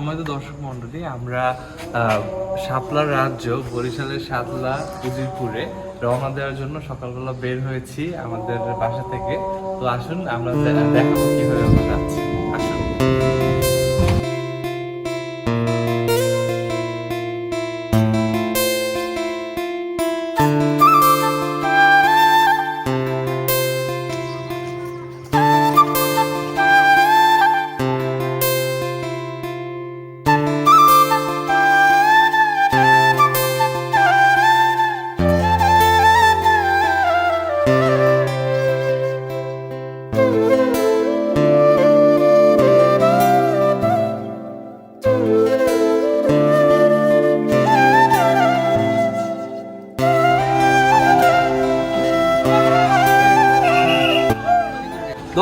আমাদের দর্শক মন্ডলী, আমরা শাপলার রাজ্য বরিশালের শাপলা উজিরপুরে রওনা দেওয়ার জন্য সকালবেলা বের হয়েছি আমাদের বাসা থেকে। তো আসুন আমরা দেখাবো কিভাবে আমরা যাচ্ছি। আসুন।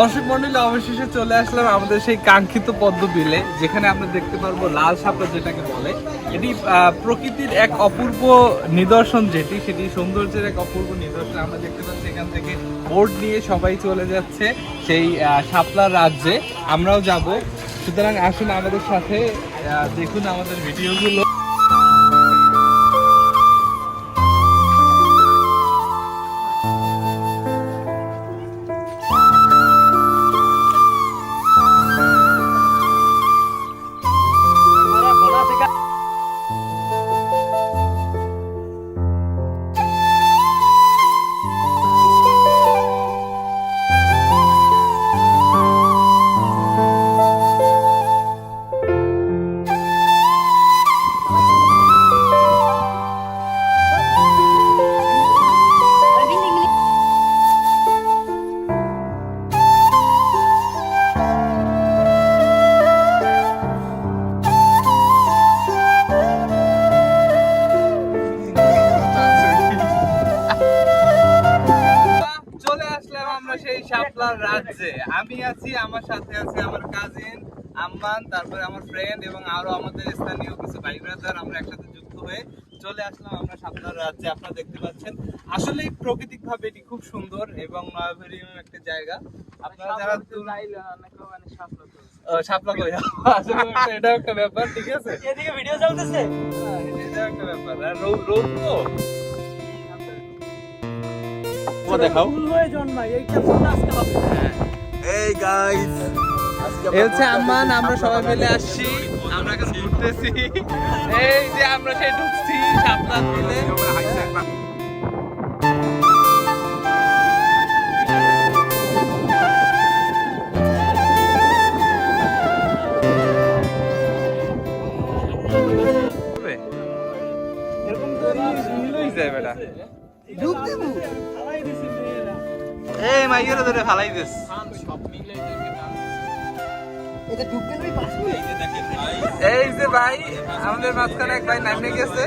দর্শক মন্ডলী, অবশেষে চলে আসলাম আমাদের সেই কাঙ্ক্ষিত পদ্ম বিলে, যেখানে আমরা দেখতে পারবো লাল শাপলা যেটাকে বলে। এটি প্রকৃতির এক অপূর্ব নিদর্শন, সেটি সৌন্দর্যের এক অপূর্ব নিদর্শন। আমরা দেখতে পাচ্ছি এখান থেকে বোট নিয়ে সবাই চলে যাচ্ছে সেই শাপলার রাজ্যে, আমরাও যাব। সুতরাং আসুন আমাদের সাথে, দেখুন আমাদের ভিডিওগুলো। সেই শাপলার রাজ্যে আমি আছি, আমার সাথে আছে আমার কাজিন আম্মান, তারপরে আমার ফ্রেন্ড এবং আরো আমাদের স্থানীয় কিছু ভাই ব্রাদার। আমরা একসাথে যুক্ত হয়ে চলে আসলাম আমরা শাপলার রাজ্যে। আপনারা দেখতে পাচ্ছেন আসলে প্রাকৃতিক ভাবে এটি খুব সুন্দর এবং নয়াভেরিয়ান একটা জায়গা। আপনারা যারা শাপলা কই আসলে এটা একটা ব্যাপার, ঠিক আছে? এদিকে ভিডিও চলতেছে, এটা একটা ব্যাপার। আর রোদ তো দেখাও ফুল হয়ে জন্মায়, এইটা ফুল আসতে হবে। এই গাইস, এই হচ্ছে আম্মান, আমরা সবাই মিলে আসছি, আমরা এখন ঘুরতেছি। এই যে আমরা সেই ঢুকছি শাপলা বিলে। এরকম করে মিলই যায় বেটা। ডুব দেবো এই মাইয়ের ধরে ফালাই দিস। এই যে ভাই, আমাদের মাঝখানে এক ভাই নামে গেছে।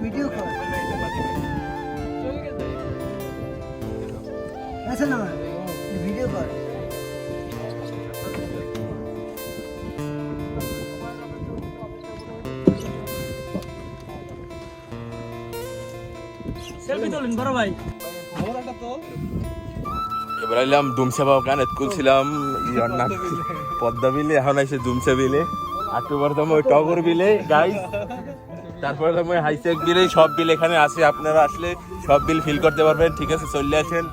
ভিডিও কর। এবার এলাম ডুমসা বাগান, খুলছিলাম পদ্মা বিলে, এখন আইসে ডুমসা বিলে, আক্টোবর দাম ওই টগর বিলে গাইস, তারপরে দাম ওই হাইসেক বিলে। সব বিল এখানে আছে, আপনারা আসলে সব বিল ফিল করতে পারবেন, ঠিক আছে? চলে আসেন।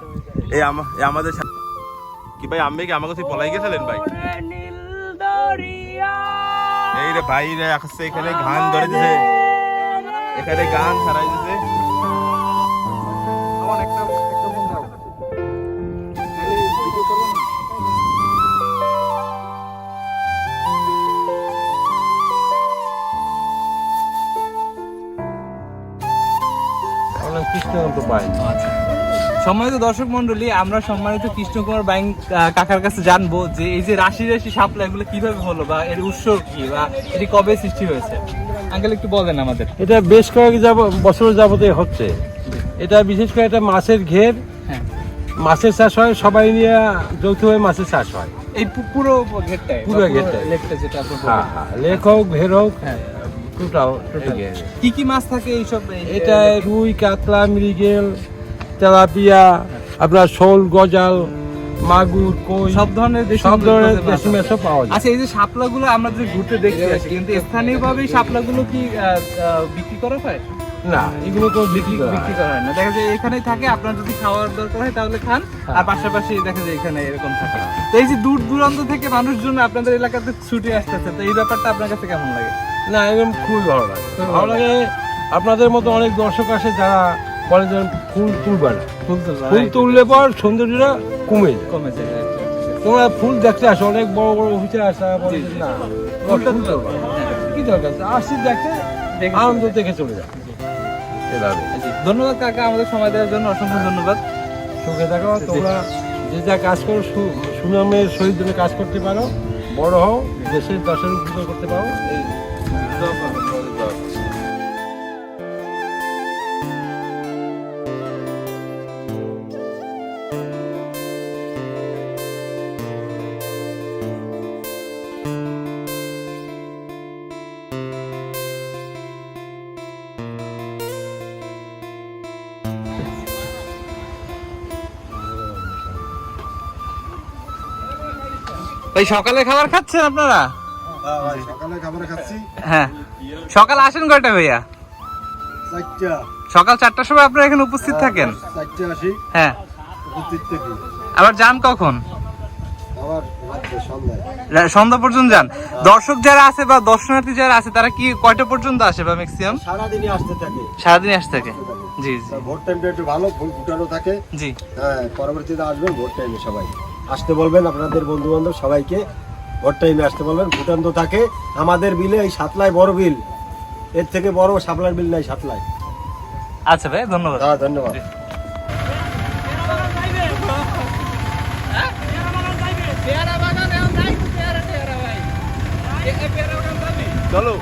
এই আমাদের কি ভাই, আমি কি আমার কাছে পলাই গেছিলেন ভাই? এই রে ভাই রে আসছে, এখানে গান ধরে দিছে, এখানে গান ছাড়াই দিছে। সম্মানিত দর্শক মন্ডলী, আমরা সম্মানিত কৃষ্ণ কুমার বাইং কাকার কাছে জানবো যে এই যে রাশি রাশি শাপলা এগুলো কিভাবে হলো, বা এর উৎস কি, বা এটি কবে সৃষ্টি হয়েছে। আঙ্কেল একটু বলেন আমাদের। এটা বেশ কয়েক বছর যাবতীয় হচ্ছে। এটা বিশেষ করে এটা মাছের ঘের, মাছের চাষ হয়, সবাই নিয়ে যৌথ হয়ে মাছের চাষ হয়। এই পুরো ঘেরটাই, পুরো ঘেরটাই, লেকটা যেটা লেক হোক ভের হোক, টোটাল কি কি মাছ থাকে এইসব? এটা রুই, কাতলা, মৃগেল, তেলাপিয়া, আপনার শোল, গজাল, মাগুর, কই, সব ধরনের সব ধরনের দেশি মাছ সব পাওয়া যায়। আচ্ছা, এই যে শাপলাগুলো আমরা যে ঘুরতে দেখতে আসি, কিন্তু স্থানীয়ভাবেই শাপলাগুলো কি বিক্রি করা হয়? না, এগুলো তো বিক্রি করা হয়। বিক্রি করা হয় না, দেখা যায় এখানেই থাকে। আপনার যদি খাওয়ার দরকার হয় তাহলে খান, আর পাশাপাশি দেখা যায় এখানে এরকম থাকে। তো এই যে দূর দূরান্ত থেকে মানুষজন আপনাদের এলাকাতে ছুটে আসতেছে, তো এই ব্যাপারটা আপনার কাছে কেমন লাগে? না, একদম খুবই ভালো লাগে। ভালো লাগে, আপনাদের মতো অনেক দর্শক আসে যারা বলে যে ফুল তুলবে না, ফুল তো ফুল তুললে পর সৌন্দর্যটা কমে যায়। কমে যায়। তোমরা ফুল দেখতে আসো, অনেক বড় বড় অফিসে আসা বলে যে না ফুলটা তুলতে পারবে না। কি দরকার, আসছি দেখতে, আনন্দ দেখে চলে যায় এভাবে। ধন্যবাদ কাকা, আমাদের সময় দেওয়ার জন্য অসংখ্য ধন্যবাদ। সুখে থাকো, তোমরা যে যা কাজ করো সুনামের সহিত তুমি কাজ করতে পারো, বড় হও, দেশের দশের উপকার করতে পারো। এই ভাই, সকালে খাবার খাচ্ছেন আপনারা? সকালে খাবার খাচ্ছি। হ্যাঁ, সকালে আসেন কয়টা ভাইয়া? 4টা সকাল 4টার সময় আপনারা এখানে উপস্থিত থাকেন? 4টে আসি, হ্যাঁ, উপস্থিত থেকে আবার যান কখন? আবার রাত্রে সন্ধ্যায় সন্ধ্যা পর্যন্ত যান। দর্শক যারা আছে বা দর্শনার্থী যারা আছে তারা কি কয়টা পর্যন্ত আসে বা ম্যাক্সিমাম? সারাদিনই আসতে থাকে। সারাদিন আসতে থাকে। জি জি ভোট টাইমটা একটু ভালো, ফুল ফুটানো থাকে। জি। হ্যাঁ, পরবর্তীতে আসবেন ভোট টাইমে সবাই আসতে বলবেন, আপনাদের বন্ধু বান্ধব সবাইকে ভোট টাইমে আসতে বলবেন। ফুটান্ত থাকে আমাদের বিলে, এই সাতলাই বড় বিল, এর থেকে বড় শাপলার বিল নাই সাতলাই। আচ্ছা ভাই, ধন্যবাদ। হ্যাঁ, ধন্যবাদ। চলো।